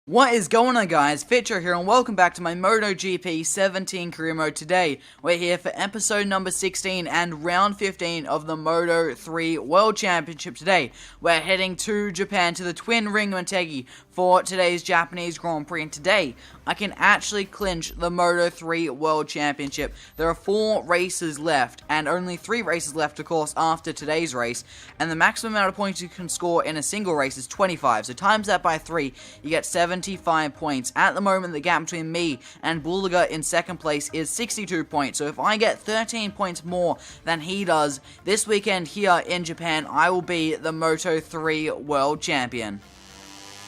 What is going on, guys? Fitcho here, and welcome back to my MotoGP 17 career mode. Today, we're here for episode number 16 and round 15 of the Moto3 World Championship. Today, we're heading to Japan to the Twin Ring Motegi for today's Japanese Grand Prix. And today, I can actually clinch the Moto3 World Championship. There are 4 races left, and only 3 races left, of course, after today's race. And the maximum amount of points you can score in a single race is 25. So times that by 3, you get 75 points. At the moment, the gap between me and Bulliger in second place is 62 points. So if I get 13 points more than he does this weekend here in Japan, I will be the Moto3 World Champion.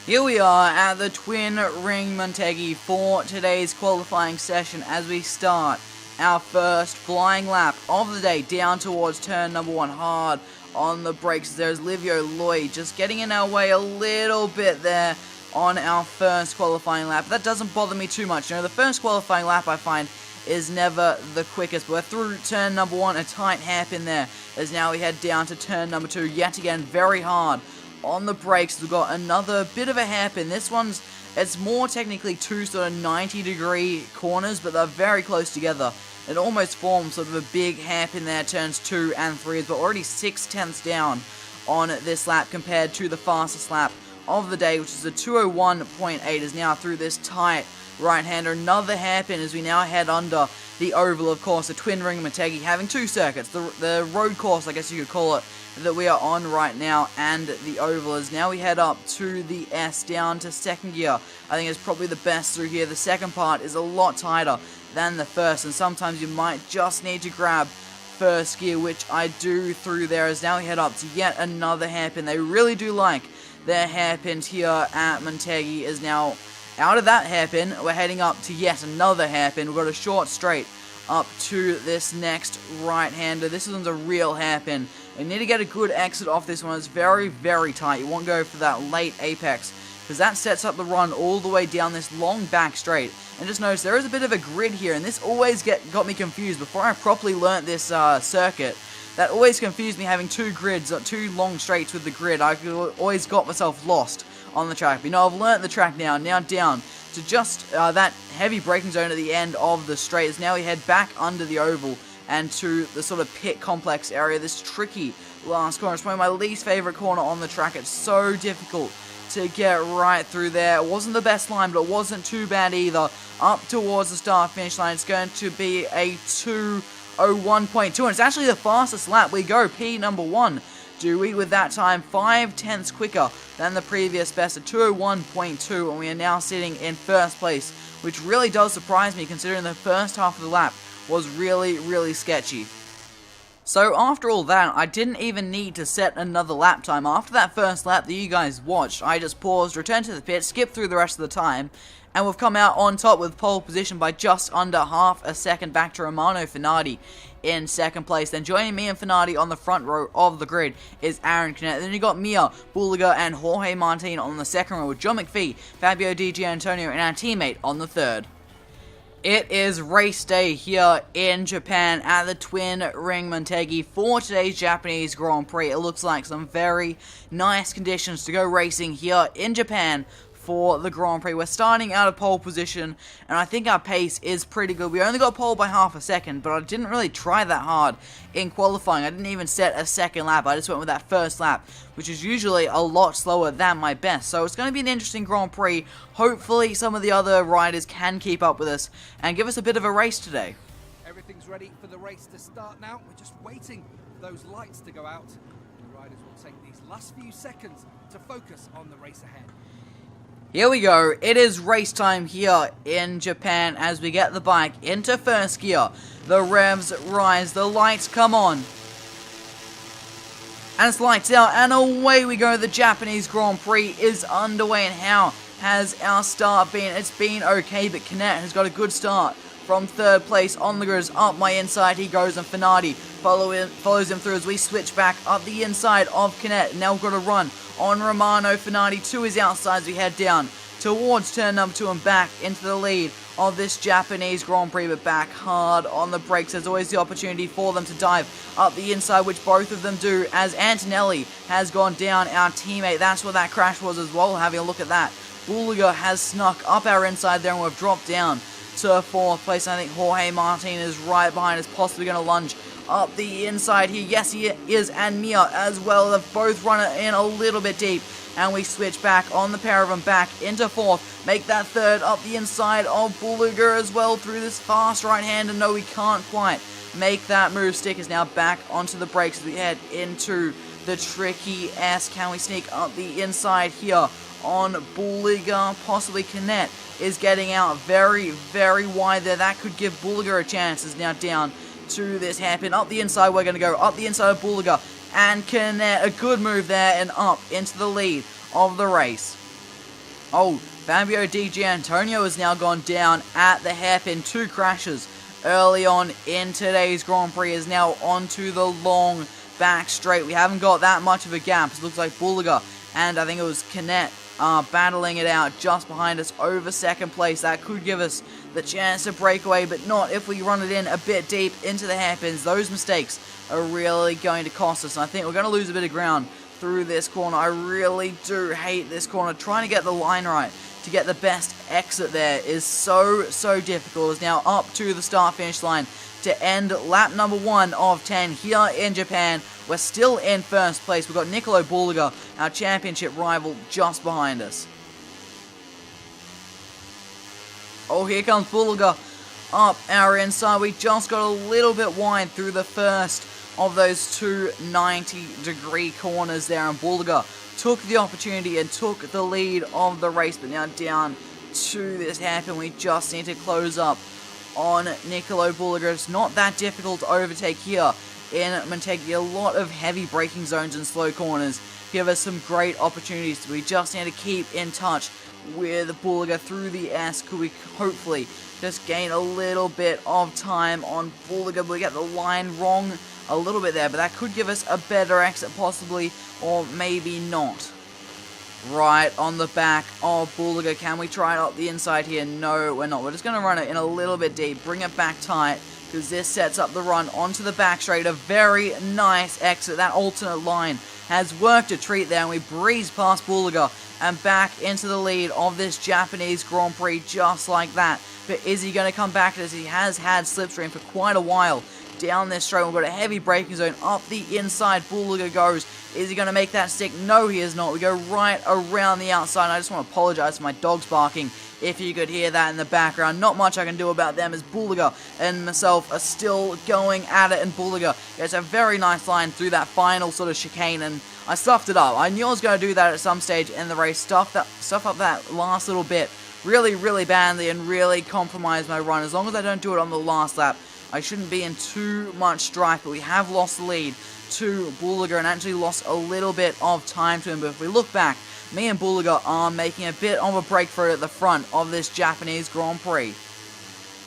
Here we are at the Twin Ring Motegi for today's qualifying session as we start our first flying lap of the day down towards turn number 1 hard on the brakes. There's Livio Lloyd just getting in our way a little bit there on our first qualifying lap. That doesn't bother me too much. You know, the first qualifying lap I find is never the quickest. But we're through turn number 1, a tight hairpin there, as now we head down to turn number 2, yet again very hard on the brakes. We've got another bit of a hairpin. This one's, it's more technically 2 sort of 90-degree corners, but they're very close together. It almost forms sort of a big hairpin there, turns 2 and 3, but already 6/10ths down on this lap compared to the fastest lap of the day, which is a 201.8, is now through this tight right-hander. Another hairpin as we now head under the oval, of course, the Twin Ring Motegi, having 2 circuits, the road course, I guess you could call it, that we are on right now, and the oval. As now we head up to the S, down to second gear. I think it's probably the best through here. The second part is a lot tighter than the first, and sometimes you might just need to grab first gear, which I do through there. As now we head up to yet another hairpin. They really do like their hairpins here at Motegi. Is now out of that hairpin, we're heading up to yet another hairpin. We've got a short straight up to this next right-hander. This one's a real hairpin. You need to get a good exit off this one. It's very, very tight. You won't go for that late apex, because that sets up the run all the way down this long back straight. And just notice there is a bit of a grid here, and this always got me confused. Before I properly learnt this circuit, that always confused me, having 2 grids, 2 long straights with the grid. I always got myself lost on the track. But you know, I've learnt the track now down to just that heavy braking zone at the end of the straight. As now we head back under the oval and to the sort of pit complex area. This tricky last corner. It's probably my least favorite corner on the track. It's so difficult to get right through there. It wasn't the best line, but it wasn't too bad either. Up towards the start-finish line, it's going to be a 2:01.2, and it's actually the fastest lap we go. P number 1, do we, with that time 5/10ths quicker than the previous best at 2:01.2, and we are now sitting in first place, which really does surprise me considering the first half of the lap was really, really sketchy. So after all that, I didn't even need to set another lap time. After that first lap that you guys watched, I just paused, returned to the pit, skipped through the rest of the time, and we've come out on top with pole position by just under half a second back to Romano Fernando in second place. Then joining me and Fernando on the front row of the grid is Aaron Canet. Then you got Mia, Bulliger, and Jorge Martin on the second row, with John McPhee, Fabio Di Gianantonio, and our teammate on the third. It is race day here in Japan at the Twin Ring Motegi for today's Japanese Grand Prix. It looks like some very nice conditions to go racing here in Japan for the Grand Prix. We're starting out of pole position, and I think our pace is pretty good. We only got pole by half a second, but I didn't really try that hard in qualifying. I didn't even set a second lap. I just went with that first lap, which is usually a lot slower than my best. So it's going to be an interesting Grand Prix. Hopefully some of the other riders can keep up with us and give us a bit of a race today. Everything's ready for the race to start now. We're just waiting for those lights to go out. The riders will take these last few seconds to focus on the race ahead. Here we go. It is race time here in Japan as we get the bike into first gear. The revs rise, the lights come on, and it's lights out, and away we go. The Japanese Grand Prix is underway, and how has our start been? It's been okay, but Canet has got a good start from third place on the grid. Up my inside he goes, and Fernando follows him through as we switch back up the inside of Canet. Now we've got a run on Romano Fernando to his outside as we head down towards turn number 2 and back into the lead of this Japanese Grand Prix, but back hard on the brakes. There's always the opportunity for them to dive up the inside, which both of them do, as Antonelli has gone down, our teammate. That's what that crash was as well, having a look at that. Bulega has snuck up our inside there, and we've dropped down to 4th place. I think Jorge Martin is right behind us, possibly going to lunge up the inside here. Yes, he is, and Mia as well. They've both run it in a little bit deep, and we switch back on the pair of them back into 4th. Make that 3rd up the inside of Bulega as well through this fast right hand, and no, we can't quite make that move. Stick is now back onto the brakes as we head into the tricky S. Can we sneak up the inside here on Bulega? Possibly Canet is getting out very, very wide there. That could give Bulega a chance. Is now down to this hairpin. Up the inside, we're going to go up the inside of Bulega and Canet. A good move there and up into the lead of the race. Oh, Fabio Di Gianantonio has now gone down at the hairpin. 2 crashes early on in today's Grand Prix, is now onto the long back straight. We haven't got that much of a gap. It looks like Bulega and I think it was Canet battling it out just behind us over 2nd place. That could give us the chance to break away, but not if we run it in a bit deep into the hairpins. Those mistakes are really going to cost us, and I think we're going to lose a bit of ground through this corner. I really do hate this corner. Trying to get the line right to get the best exit there is so difficult. It's now up to the start-finish line to end lap number 1 of 10 here in Japan. We're still in 1st place. We've got Nicolo Bulega, our championship rival, just behind us. Oh, here comes Bulega up our inside. We just got a little bit wide through the first of those 2 90-degree corners there, and Bulega took the opportunity and took the lead of the race, but now down to this hairpin. We just need to close up on Nicolo Bulega. It's not that difficult to overtake here in Motegi. A lot of heavy braking zones and slow corners give us some great opportunities. We just need to keep in touch with Bulega through the S. Could we hopefully just gain a little bit of time on Bulega? We get the line wrong a little bit there, but that could give us a better exit possibly, or maybe not. Right on the back of Bulega. Can we try it up the inside here? No, we're not. We're just going to run it in a little bit deep, bring it back tight, because this sets up the run onto the back straight. A very nice exit. That alternate line has worked a treat there, and we breeze past Bulega and back into the lead of this Japanese Grand Prix just like that. But is he going to come back, as he has had slipstream for quite a while down this straight? We've got a heavy braking zone up the inside. Bulega goes. Is he going to make that stick? No, he is not. We go right around the outside. And I just want to apologize for my dogs barking, if you could hear that in the background. Not much I can do about them, as Bulega and myself are still going at it, and Bulega gets a very nice line through that final sort of chicane, and I stuffed it up. I knew I was going to do that at some stage in the race. Stuff up that last little bit really badly and really compromise my run. As long as I don't do it on the last lap, I shouldn't be in too much strife, but we have lost the lead to Bulega and actually lost a little bit of time to him. But if we look back, me and Bulega are making a bit of a break for it at the front of this Japanese Grand Prix.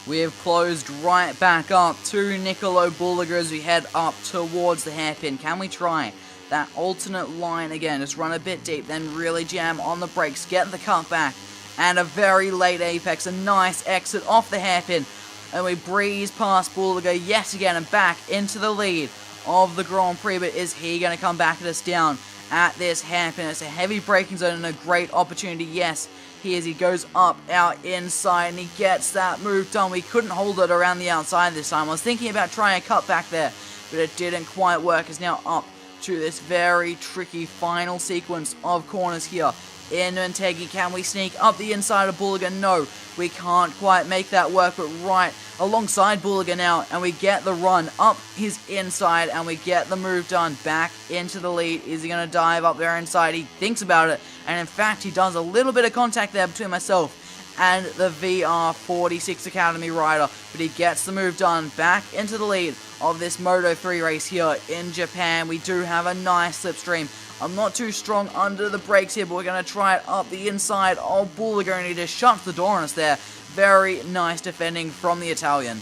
We have closed right back up to Nicolo Bulega as we head up towards the hairpin. Can we try that alternate line again? Just run a bit deep, then really jam on the brakes, get the cut back, and a very late apex. A nice exit off the hairpin, and we breeze past Bulega yet again and back into the lead of the Grand Prix. But is he going to come back at us down at this hairpin? It's a heavy braking zone and a great opportunity. Yes, he is. He goes up our inside and he gets that move done. We couldn't hold it around the outside this time. I was thinking about trying a cut back there, but it didn't quite work. It's now up to this very tricky final sequence of corners here in Motegi. Can we sneak up the inside of Bulega? No, we can't quite make that work, but right alongside Bulega now, and we get the run up his inside, and we get the move done back into the lead. Is he going to dive up there inside? He thinks about it, and in fact, he does a little bit of contact there between myself and the VR46 Academy rider, but he gets the move done back into the lead of this Moto3 race here in Japan. We do have a nice slipstream. I'm not too strong under the brakes here, but we're going to try it up the inside of Bulega, and he just shuts the door on us there. Very nice defending from the Italian.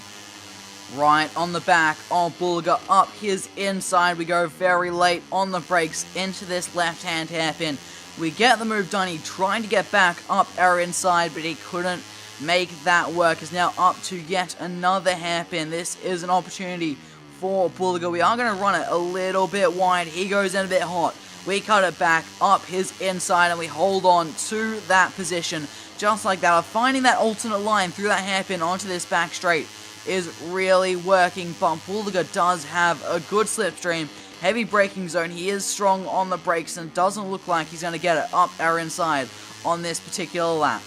Right on the back of Bulega, up his inside. We go very late on the brakes into this left-hand hairpin. We get the move done. He tried to get back up our inside, but he couldn't make that work. Is now up to yet another hairpin. This is an opportunity for Bulega. We are going to run it a little bit wide. He goes in a bit hot We cut it back up his inside and we hold on to that position just like that. Finding that alternate line through that hairpin onto this back straight is really working, but Bulldozer does have a good slipstream, heavy braking zone. He is strong on the brakes and doesn't look like he's going to get it up our inside on this particular lap.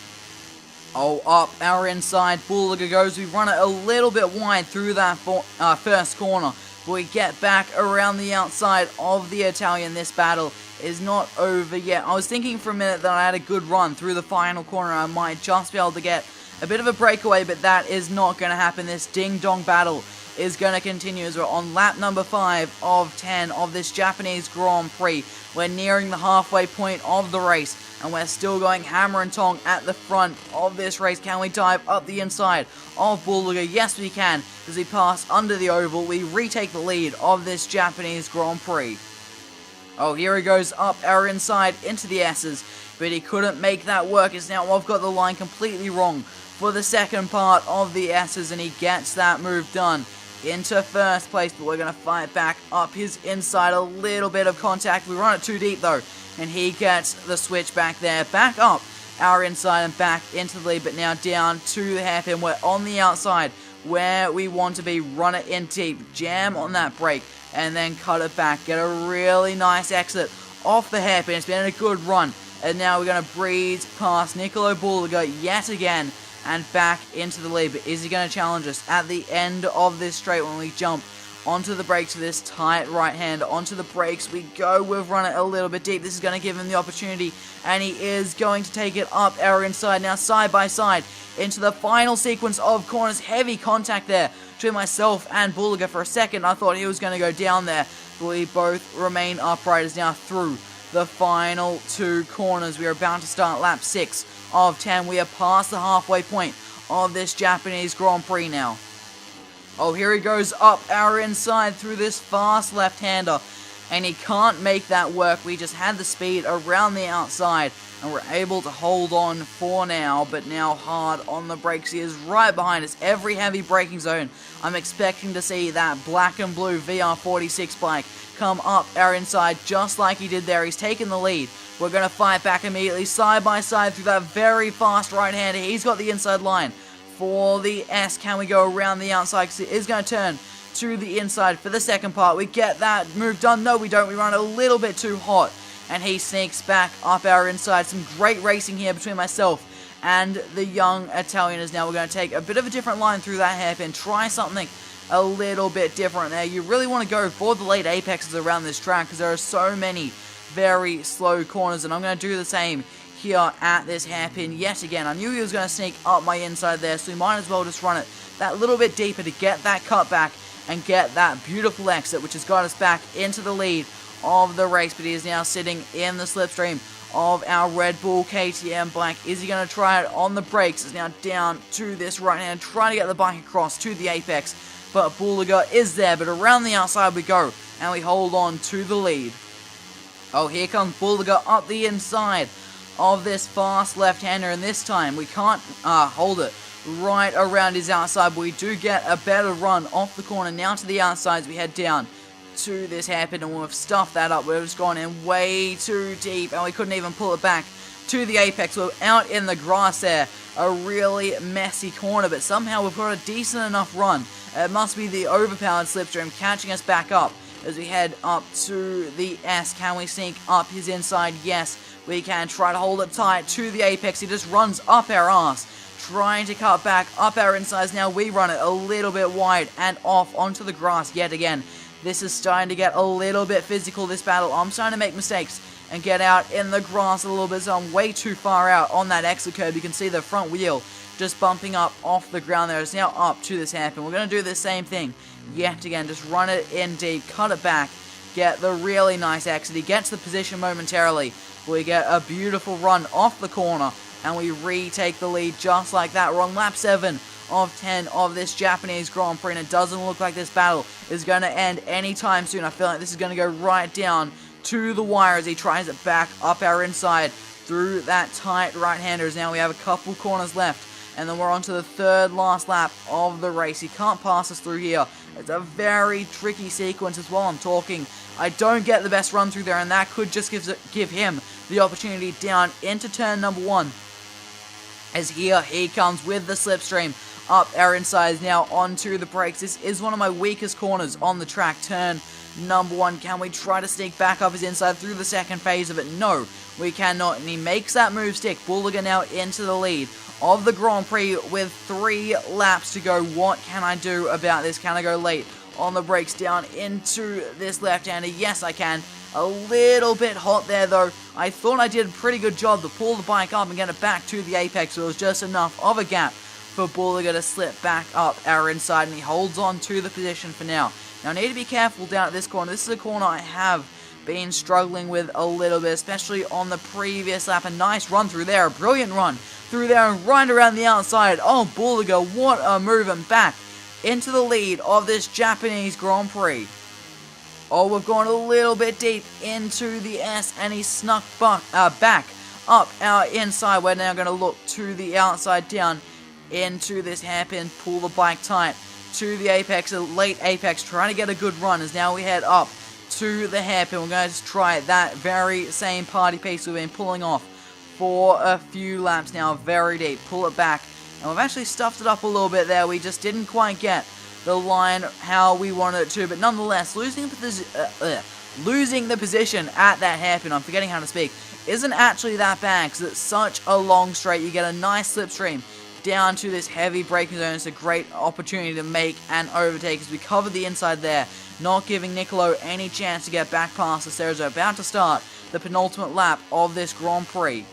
Oh, up our inside, Bulldozer goes. We run it a little bit wide through that first corner, but we get back around the outside of the Italian. This battle is not over yet. I was thinking for a minute that I had a good run through the final corner. I might just be able to get a bit of a breakaway, but that is not going to happen. This ding-dong battle is going to continue as we're on lap number 5 of 10 of this Japanese Grand Prix. We're nearing the halfway point of the race, and we're still going hammer and tong at the front of this race. Can we dive up the inside of Bulldozer? Yes, we can. As we pass under the oval, we retake the lead of this Japanese Grand Prix. Oh, here he goes up our inside into the S's, but he couldn't make that work. As now I've got the line completely wrong for the second part of the S's, and he gets that move done into first place, but we're going to fight back up his inside. A little bit of contact. We run it too deep though, and he gets the switch back there, back up our inside and back into the lead, but now down to the hairpin. We're on the outside where we want to be. Run it in deep, jam on that brake, and then cut it back. Get a really nice exit off the hairpin. It's been a good run, and now we're going to breeze past Niccolo Bulldozer yet again and back into the lead. But is he going to challenge us at the end of this straight when we jump onto the brakes with this tight right hand? Onto the brakes we go. We've run it a little bit deep. This is going to give him the opportunity, and he is going to take it up our inside. Now side by side into the final sequence of corners. Heavy contact there between myself and Bulldozer. For a second I thought he was going to go down there, but we both remain upright. As now through the final 2 corners, we are about to start lap 6 of 10. We are past the halfway point of this Japanese Grand Prix now. Oh, here he goes up our inside through this fast left-hander, and he can't make that work. We just had the speed around the outside, and we're able to hold on for now, but now hard on the brakes. He is right behind us. Every heavy braking zone, I'm expecting to see that black and blue VR46 bike come up our inside just like he did there. He's taken the lead. We're going to fight back immediately side by side through that very fast right-hander. He's got the inside line for the S. Can we go around the outside? Because it is going to turn to the inside for the second part. We get that move done. No, we don't. We run a little bit too hot, and he sneaks back up our inside. Some great racing here between myself and the young Italian. Is now we're going to take a bit of a different line through that hairpin. Try something a little bit different there. You really want to go for the late apexes around this track because there are so many very slow corners, and I'm going to do the same here at this hairpin yet again. I knew he was going to sneak up my inside there, so we might as well just run it that little bit deeper to get that cut back and get that beautiful exit, which has got us back into the lead of the race. But he is now sitting in the slipstream of our Red Bull KTM bike. Is he going to try it on the brakes? Is now down to this right hand, trying to get the bike across to the apex, but Bulldozer is there. But around the outside we go, and we hold on to the lead. Oh, here comes Bulldozer up the inside of this fast left-hander, and this time we can't hold it right around his outside, but we do get a better run off the corner now to the outside as we head down to this hairpin, and we've stuffed that up. We've just gone in way too deep, and we couldn't even pull it back to the apex. We're out in the grass there, a really messy corner, but somehow we've got a decent enough run. It must be the overpowered slipstream catching us back up as we head up to the S. Can we sneak up his inside? Yes, we can. Try to hold it tight to the apex. He just runs up our ass, trying to cut back up our insides. Now we run it a little bit wide and off onto the grass yet again. This is starting to get a little bit physical, this battle. I'm starting to make mistakes and get out in the grass a little bit, so I'm way too far out on that exit curb. You can see the front wheel just bumping up off the ground there. It's now up to this hairpin. We're going to do the same thing yet again. Just run it in deep, cut it back, get the really nice exit. He gets the position momentarily. We get a beautiful run off the corner, and we retake the lead just like that. We're on lap 7 of 10 of this Japanese Grand Prix, and it doesn't look like this battle is going to end anytime soon. I feel like this is going to go right down to the wire as he tries it back up our inside through that tight right-hander. Now we have a couple corners left, and then we're on to the third last lap of the race. He can't pass us through here. It's a very tricky sequence as well. I'm talking I don't get the best run through there, and that could just give him the opportunity down into turn number 1. As here he comes with the slipstream up our inside now onto the brakes. This is one of my weakest corners on the track. Turn number 1. Can we try to sneak back up his inside through the second phase of it? No, we cannot. And he makes that move stick. Bullga now into the lead of the Grand Prix with 3 laps to go. What can I do about this? Can I go late on the brakes down into this left-hander? Yes, I can. A little bit hot there, though. I thought I did a pretty good job to pull the bike up and get it back to the apex, so it was just enough of a gap for Bullga to slip back up our inside, and he holds on to the position for now. Now, I need to be careful down at this corner. This is a corner I have been struggling with a little bit, especially on the previous lap. A nice run through there, a brilliant run through there and right around the outside. Oh, Bullga, what a move, and back into the lead of this Japanese Grand Prix. Oh, we've gone a little bit deep into the S, and he snuck back up our inside. We're now going to look to the outside down into this hairpin, pull the bike tight to the apex, a late apex, trying to get a good run as now we head up to the hairpin. We're going to try that very same party piece we've been pulling off for a few laps now, very deep, pull it back, and we've actually stuffed it up a little bit there. We just didn't quite get the line how we wanted it to, but nonetheless, losing the position at that hairpin, I'm forgetting how to speak, isn't actually that bad because it's such a long straight. You get a nice slipstream down to this heavy braking zone. It's a great opportunity to make an overtake as we cover the inside there, not giving Nicolo any chance to get back past us. There's about to start the penultimate lap of this Grand Prix.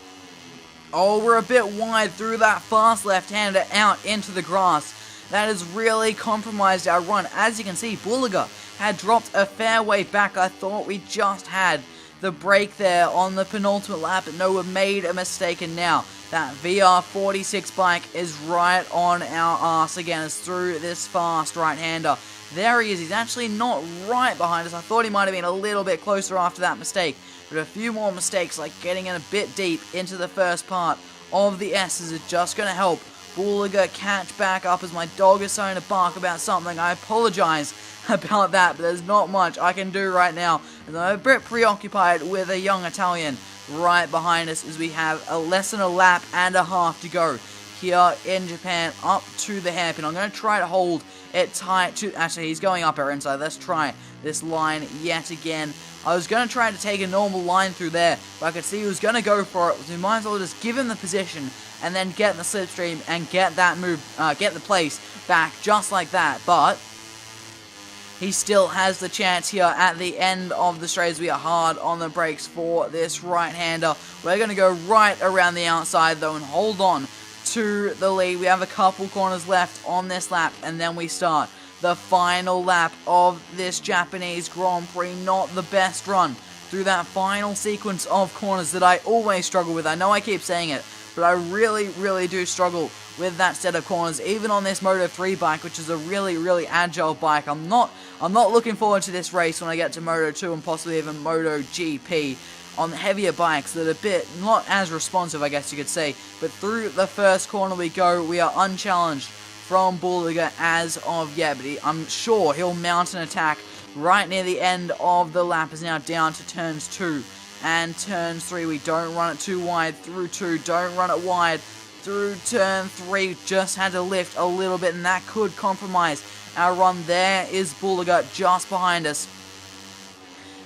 Oh, we're a bit wide through that fast left-hander out into the grass. That has really compromised our run. As you can see, Bullga had dropped a fair way back. I thought we just had the break there on the penultimate lap, but no, we made a mistake, and now that VR46 bike is right on our ass again. It's through this fast right-hander. There he is. He's actually not right behind us. I thought he might have been a little bit closer after that mistake, but a few more mistakes, like getting in a bit deep into the first part of the S's, is just going to help Bullga catch back up as my dog is starting to bark about something. I apologize about that, but there's not much I can do right now, as I'm a bit preoccupied with a young Italian right behind us as we have less than a lap and a half to go here in Japan up to the hairpin. I'm going to try to hold it tight to... Actually, he's going up our inside. Let's try this line yet again. I was going to try to take a normal line through there, but I could see he was going to go for it, so we might as well just give him the position and then get the slipstream and get that move, get the place back just like that. But he still has the chance here at the end of the straight as we are hard on the brakes for this right-hander. We're going to go right around the outside though and hold on to the lead. We have a couple corners left on this lap, and then we start the final lap of this Japanese Grand Prix. Not the best run through that final sequence of corners that I always struggle with. I know I keep saying it, but I really do struggle with that set of corners, even on this Moto3 bike, which is a really agile bike. I'm not looking forward to this race when I get to Moto2 and possibly even MotoGP on heavier bikes that are a bit not as responsive, I guess you could say. But through the first corner we go. We are unchallenged from Bullga as of yet, but I'm sure he'll mount an attack right near the end of the lap. Is now down to turns 2 and turns 3. We don't run it too wide through 2, don't run it wide through turn 3. Just had to lift a little bit, and that could compromise our run. There is Bullga just behind us.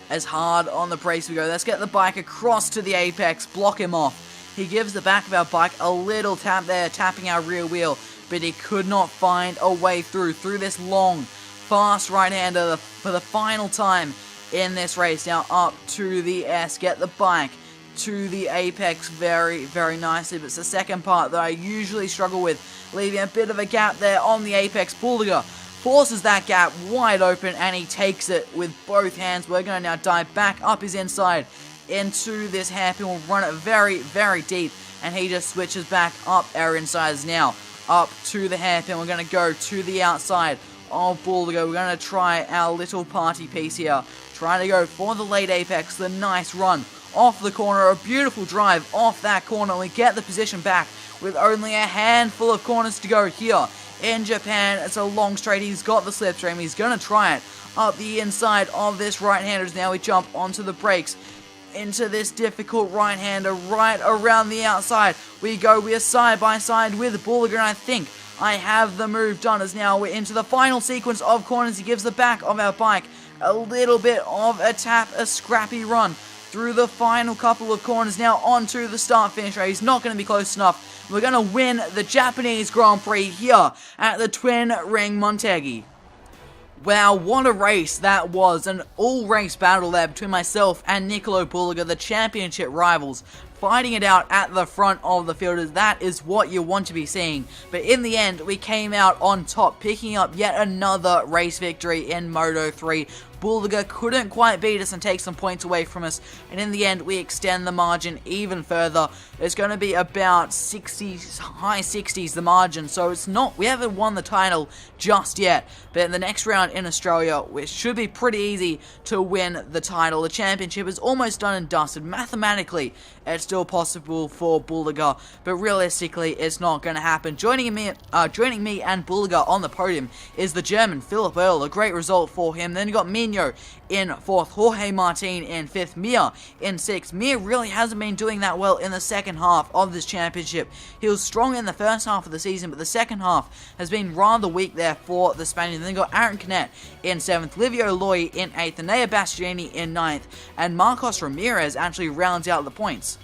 As hard on the brakes we go. Let's get the bike across to the apex, block him off. He gives the back of our bike a little tap there, tapping our rear wheel, but he could not find a way through this long, fast right-hander for the final time in this race. Now up to the S, get the bike to the apex very nicely, but it's the second part that I usually struggle with, leaving a bit of a gap there on the apex. Bullga forces that gap wide open, and he takes it with both hands. We're going to now dive back up his inside into this hairpin. We'll run it very deep, and he just switches back up our insides now up to the hairpin. We're going to go to the outside of Bullga. We're going to try our little party piece here, trying to go for the late apex. The nice run off the corner, a beautiful drive off that corner. We get the position back with only a handful of corners to go here in Japan. It's a long straight. He's got the slipstream. He's going to try it up the inside of this right-hander. Now we jump onto the brakes into this difficult right-hander right around the outside. We go. We are side by side with Bullard, and I think I have the move done, as now we're into the final sequence of corners. He gives the back of our bike a little bit of a tap, a scrappy run through the final couple of corners. Now onto the start-finish race. He's not going to be close enough. We're going to win the Japanese Grand Prix here at the Twin Ring Motegi. Wow, what a race that was. An all-race battle there between myself and Nicolo Bulliger, the championship rivals, fighting it out at the front of the field. That is what you want to be seeing. But in the end, we came out on top, picking up yet another race victory in Moto3. Bulliger couldn't quite beat us and take some points away from us, and in the end we extend the margin even further. It's going to be about 60s, high 60s the margin, so it's not, we haven't won the title just yet, but in the next round in Australia, it should be pretty easy to win the title. The championship is almost done and dusted. Mathematically, it's still possible for Bulliger, but realistically, it's not going to happen. Joining me and Bulliger on the podium is the German Philipp Earl, a great result for him. Then you got me in 4th, Jorge Martin in 5th, Mir in 6th. Mir really hasn't been doing that well in the second half of this championship. He was strong in the first half of the season, but the second half has been rather weak there for the Spaniard. Then you got Aaron Canet in 7th, Livio Loy in 8th, Anea Bastianini in 9th, and Marcos Ramirez actually rounds out the points.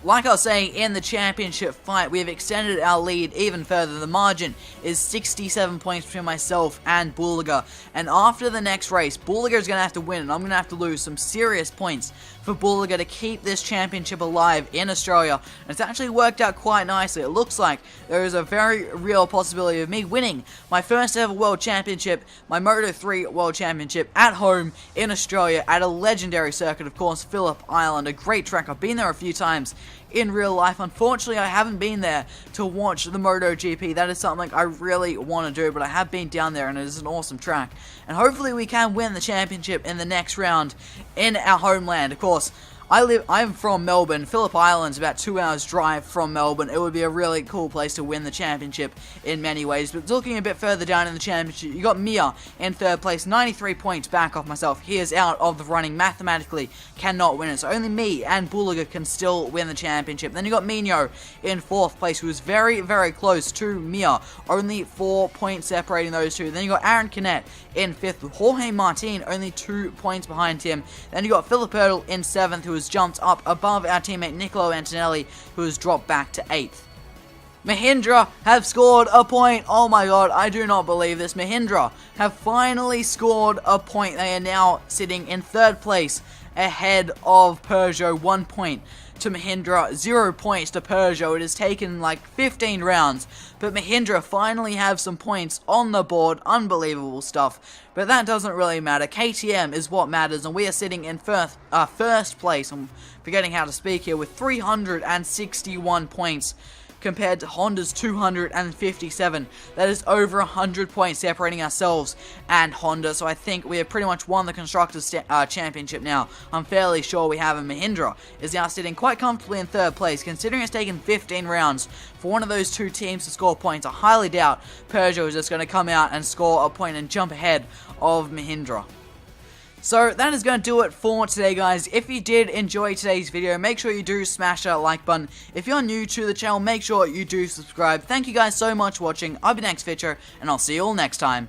Like I was saying, in the championship fight, we have extended our lead even further. The margin is 67 points between myself and Bulliger. And after the next race, Bulliger is going to have to win, and I'm going to have to lose some serious points for Bulliger to keep this championship alive in Australia. And it's actually worked out quite nicely. It looks like there is a very real possibility of me winning my first ever World Championship, my Moto3 World Championship, at home in Australia at a legendary circuit, of course, Phillip Island. A great track. I've been there a few times in real life. Unfortunately, I haven't been there to watch the MotoGP. That is something I really want to do, but I have been down there, and it is an awesome track. And hopefully we can win the championship in the next round in our homeland. Of course, I'm from Melbourne. Phillip Island's about 2 hours drive from Melbourne. It would be a really cool place to win the championship in many ways. But looking a bit further down in the championship, you got Mir in 3rd place, 93 points back off myself. He is out of the running, mathematically cannot win it. So only me and Bulliger can still win the championship. Then you got Mino in 4th place, who was very, very close to Mir. Only 4 points separating those two. Then you got Aaron Canet in 5th, with Jorge Martin only 2 points behind him. Then you got Philipp Earl in 7th, who has jumped up above our teammate Nicolo Antonelli, who has dropped back to 8th. Mahindra have scored a point. Oh my god, I do not believe this. Mahindra have finally scored a point. They are now sitting in 3rd place ahead of Peugeot. 1 point to Mahindra, 0 points to Peugeot. It has taken like 15 rounds, but Mahindra finally have some points on the board. Unbelievable stuff, but that doesn't really matter. KTM is what matters, and we are sitting in first place. I'm forgetting how to speak here, with 361 points compared to Honda's 257. That is over 100 points separating ourselves and Honda, so I think we have pretty much won the Constructors' Championship now. I'm fairly sure we have, and Mahindra is now sitting quite comfortably in 3rd place, considering it's taken 15 rounds for one of those two teams to score points. I highly doubt Peugeot is just going to come out and score a point and jump ahead of Mahindra. So that is going to do it for today, guys. If you did enjoy today's video, make sure you do smash that like button. If you're new to the channel, make sure you do subscribe. Thank you guys so much for watching. I've been Fitcho, and I'll see you all next time.